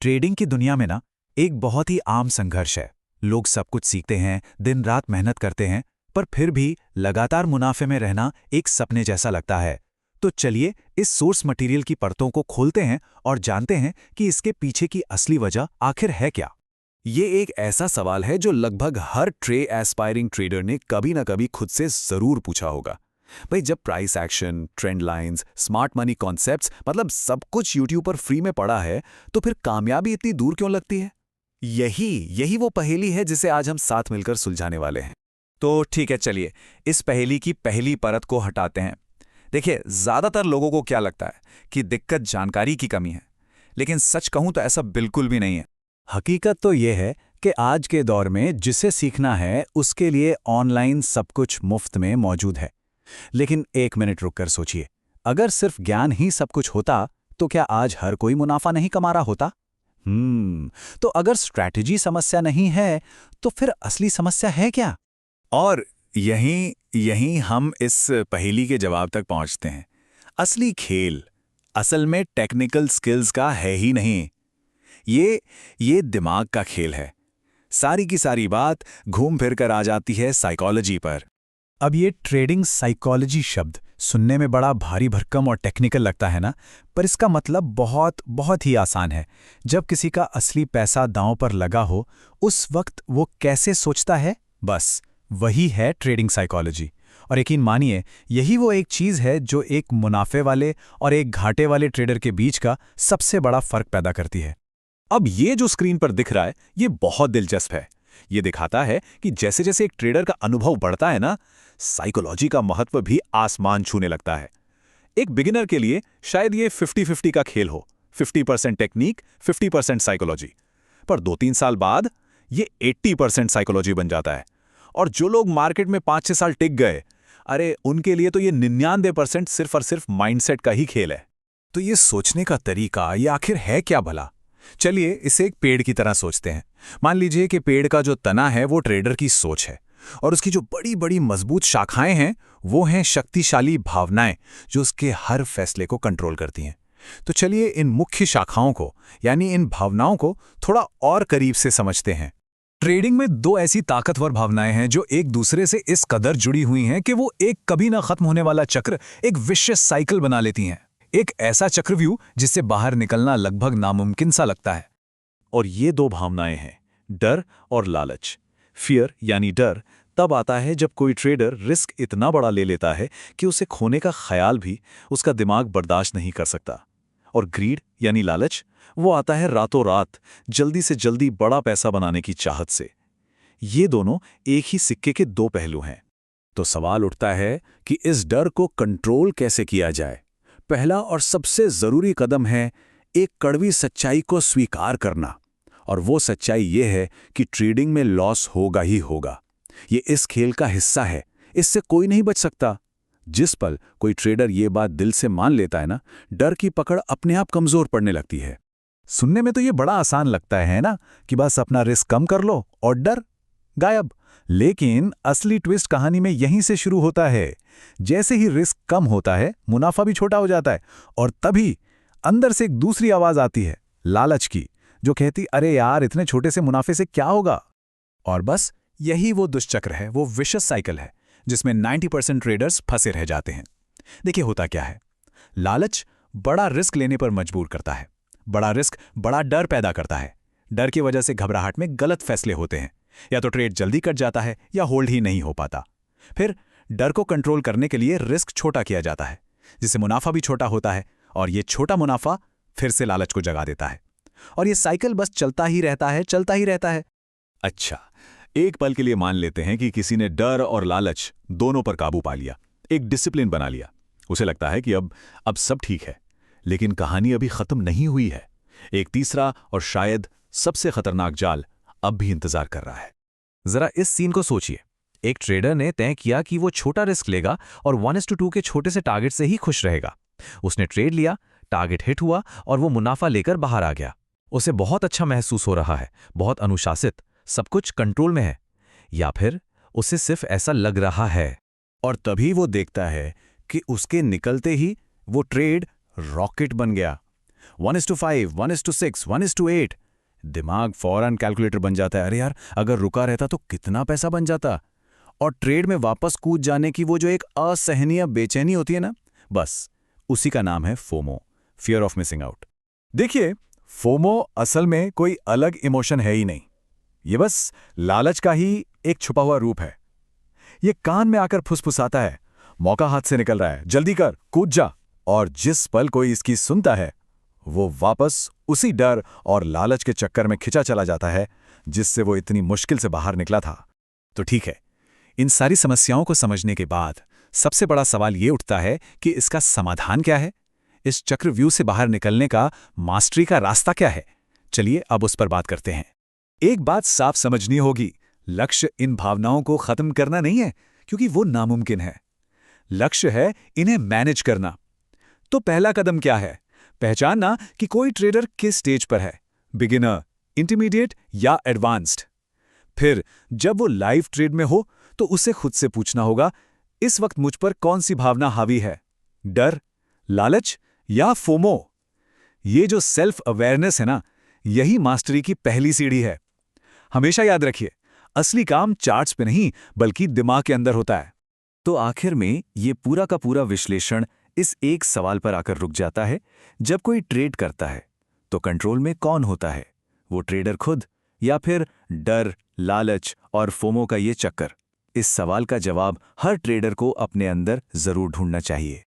Trading की दुनिया में ना एक बहुत ही आम संघर्ष है। लोग सब कुछ सीखते हैं, दिन रात मेहनत करते हैं, पर फिर भी लगातार मुनाफे में रहना एक सपने जैसा लगता है। तो चलिए इस सोर्स मटेरियल की परतों को खोलते हैं और जानते हैं कि इसके पीछे की असली वजह आखिर है क्या। ये एक ऐसा सवाल है जो लगभग हर एस्पायरिंग ट्रेडर ने कभी ना कभी खुद से जरूर पूछा होगा। भाई, जब price action, trend lines, smart money concepts, मतलब सब कुछ यूट्यूब पर फ्री में पड़ा है, तो फिर कामयाबी इतनी दूर क्यों लगती है? यही यही वो पहेली है जिसे आज हम साथ मिलकर सुलझाने वाले हैं। तो ठीक है, चलिए इस पहेली की पहली परत को हटाते हैं। देखिए, ज़्यादातर लोगों को क्या लगता है कि दिक्कत जानकारी की कमी है, लेकिन सच कहूं तो ऐसा बिल्कुल भी नहीं है। हकीकत तो यह है कि आज के दौर में जिसे सीखना है उसके लिए ऑनलाइन सब कुछ मुफ्त में मौजूद है। लेकिन एक मिनट रुककर सोचिए, अगर सिर्फ ज्ञान ही सब कुछ होता तो क्या आज हर कोई मुनाफा नहीं कमा रहा होता? तो अगर स्ट्रैटेजी समस्या नहीं है तो फिर असली समस्या है क्या? और यहीं यहीं हम इस पहेली के जवाब तक पहुंचते हैं। असली खेल असल में टेक्निकल स्किल्स का है ही नहीं। ये दिमाग का खेल है। सारी की सारी बात घूम फिर कर आ जाती है साइकोलॉजी पर। अब ये ट्रेडिंग साइकोलॉजी शब्द सुनने में बड़ा भारी भरकम और टेक्निकल लगता है ना, पर इसका मतलब बहुत बहुत ही आसान है। जब किसी का असली पैसा दांव पर लगा हो, उस वक्त वो कैसे सोचता है, बस वही है ट्रेडिंग साइकोलॉजी। और यकीन मानिए, यही वो एक चीज़ है जो एक मुनाफे वाले और एक घाटे वाले ट्रेडर के बीच का सबसे बड़ा फर्क पैदा करती है। अब ये जो स्क्रीन पर दिख रहा है, ये बहुत दिलचस्प है। ये दिखाता है कि जैसे जैसे एक ट्रेडर का अनुभव बढ़ता है ना, साइकोलॉजी का महत्व भी आसमान छूने लगता है। एक बिगिनर के लिए शायद ये 50-50 का खेल हो, 50% टेक्निक, 50% साइकोलॉजी। पर 2-3 साल बाद ये 80% साइकोलॉजी बन जाता है। और जो लोग मार्केट में 5-6 साल टिक गए, अरे उनके लिए तो ये 99% सिर्फ और सिर्फ माइंडसेट का ही खेल है। तो ये सोचने का तरीका ये आखिर है क्या भला? चलिए इसे एक पेड़ की तरह सोचते हैं। मान लीजिए कि पेड़ का जो तना है वो ट्रेडर की सोच है, और उसकी जो बड़ी बड़ी मजबूत शाखाएं हैं वो हैं शक्तिशाली भावनाएं जो उसके हर फैसले को कंट्रोल करती हैं। तो चलिए इन मुख्य शाखाओं को, यानी इन भावनाओं को थोड़ा और करीब से समझते हैं। ट्रेडिंग में दो ऐसी ताकतवर भावनाएं हैं जो एक दूसरे से इस कदर जुड़ी हुई हैं कि वो एक कभी ना खत्म होने वाला चक्र, एक विशेष साइकिल बना लेती हैं। एक ऐसा चक्रव्यूह जिससे बाहर निकलना लगभग नामुमकिन सा लगता है। और ये दो भावनाएं हैं, डर और लालच। फियर यानी डर तब आता है जब कोई ट्रेडर रिस्क इतना बड़ा ले लेता है कि उसे खोने का ख्याल भी उसका दिमाग बर्दाश्त नहीं कर सकता। और ग्रीड यानी लालच, वो आता है रातों रात जल्दी से जल्दी बड़ा पैसा बनाने की चाहत से। ये दोनों एक ही सिक्के के दो पहलू हैं। तो सवाल उठता है कि इस डर को कंट्रोल कैसे किया जाए। पहला और सबसे जरूरी कदम है एक कड़वी सच्चाई को स्वीकार करना। और वो सच्चाई ये है कि ट्रेडिंग में लॉस होगा ही होगा। ये इस खेल का हिस्सा है, इससे कोई नहीं बच सकता। जिस पल कोई ट्रेडर ये बात दिल से मान लेता है ना, डर की पकड़ अपने आप कमजोर पड़ने लगती है। सुनने में तो ये बड़ा आसान लगता है ना, कि बस अपना रिस्क कम कर लो और डर गायब। लेकिन असली ट्विस्ट कहानी में यहीं से शुरू होता है। जैसे ही रिस्क कम होता है, मुनाफा भी छोटा हो जाता है, और तभी अंदर से एक दूसरी आवाज आती है, लालच की, जो कहती अरे यार इतने छोटे से मुनाफे से क्या होगा। और बस यही वो दुष्चक्र है, वो विशेष साइकिल है जिसमें 90% ट्रेडर्स फंसे रह जाते हैं। देखिए होता क्या है, लालच बड़ा रिस्क लेने पर मजबूर करता है। बड़ा रिस्क बड़ा डर पैदा करता है। डर की वजह से घबराहट में गलत फैसले होते हैं, या तो ट्रेड जल्दी कट जाता है या होल्ड ही नहीं हो पाता। फिर डर को कंट्रोल करने के लिए रिस्क छोटा किया जाता है, जिससे मुनाफा भी छोटा होता है, और ये छोटा मुनाफा फिर से लालच को जगा देता है। और ये साइकिल बस चलता ही रहता है, चलता ही रहता है। अच्छा, एक पल के लिए मान लेते हैं कि किसी ने डर और लालच दोनों पर काबू पा लिया, एक डिसिप्लिन बना लिया। उसे लगता है कि अब सब ठीक है। लेकिन कहानी अभी खत्म नहीं हुई है। एक तीसरा और शायद सबसे खतरनाक जाल अब भी इंतजार कर रहा है। जरा इस सीन को सोचिए। एक ट्रेडर ने तय किया कि वो छोटा रिस्क लेगा और 1:2 के छोटे से टारगेट से ही खुश रहेगा। उसने ट्रेड लिया, टारगेट हिट हुआ और वो मुनाफा लेकर बाहर आ गया। उसे बहुत अच्छा महसूस हो रहा है, बहुत अनुशासित, सब कुछ कंट्रोल में है। या फिर उसे सिर्फ ऐसा लग रहा है। और तभी वो देखता है कि उसके निकलते ही वो ट्रेड रॉकेट बन गया। 1:5, 1:6, 1:8। दिमाग फौरन कैलकुलेटर बन जाता है। अरे यार, अगर रुका रहता तो कितना पैसा बन जाता। और ट्रेड में वापस कूद जाने की वो जो एक असहनीय बेचैनी होती है ना, बस उसी का नाम है FOMO, fear of missing out. देखिए, फोमो असल में कोई अलग इमोशन है ही नहीं। ये बस लालच का ही एक छुपा हुआ रूप है। ये कान में आकर फुसफुसाता है, मौका हाथ से निकल रहा है, जल्दी कर, कूद जा। और जिस पल कोई इसकी सुनता है, वो वापस उसी डर और लालच के चक्कर में खिंचा चला जाता है जिससे वो इतनी मुश्किल से बाहर निकला था। तो ठीक है, इन सारी समस्याओं को समझने के बाद सबसे बड़ा सवाल ये उठता है कि इसका समाधान क्या है? इस चक्रव्यूह से बाहर निकलने का मास्टरी का रास्ता क्या है? चलिए अब उस पर बात करते हैं। एक बात साफ समझनी होगी, लक्ष्य इन भावनाओं को खत्म करना नहीं है, क्योंकि वो नामुमकिन है। लक्ष्य है इन्हें मैनेज करना। तो पहला कदम क्या है? पहचानना कि कोई ट्रेडर किस स्टेज पर है, बिगिनर, इंटरमीडिएट या एडवांस्ड। फिर जब वो लाइव ट्रेड में हो तो उसे खुद से पूछना होगा, इस वक्त मुझ पर कौन सी भावना हावी है? डर, लालच या फोमो? ये जो सेल्फ अवेयरनेस है ना, यही मास्टरी की पहली सीढ़ी है। हमेशा याद रखिए, असली काम चार्ट्स पे नहीं बल्कि दिमाग के अंदर होता है। तो आखिर में ये पूरा का पूरा विश्लेषण इस एक सवाल पर आकर रुक जाता है, जब कोई ट्रेड करता है तो कंट्रोल में कौन होता है? वो ट्रेडर खुद या फिर डर, लालच और फोमो का ये चक्कर? इस सवाल का जवाब हर ट्रेडर को अपने अंदर जरूर ढूंढना चाहिए।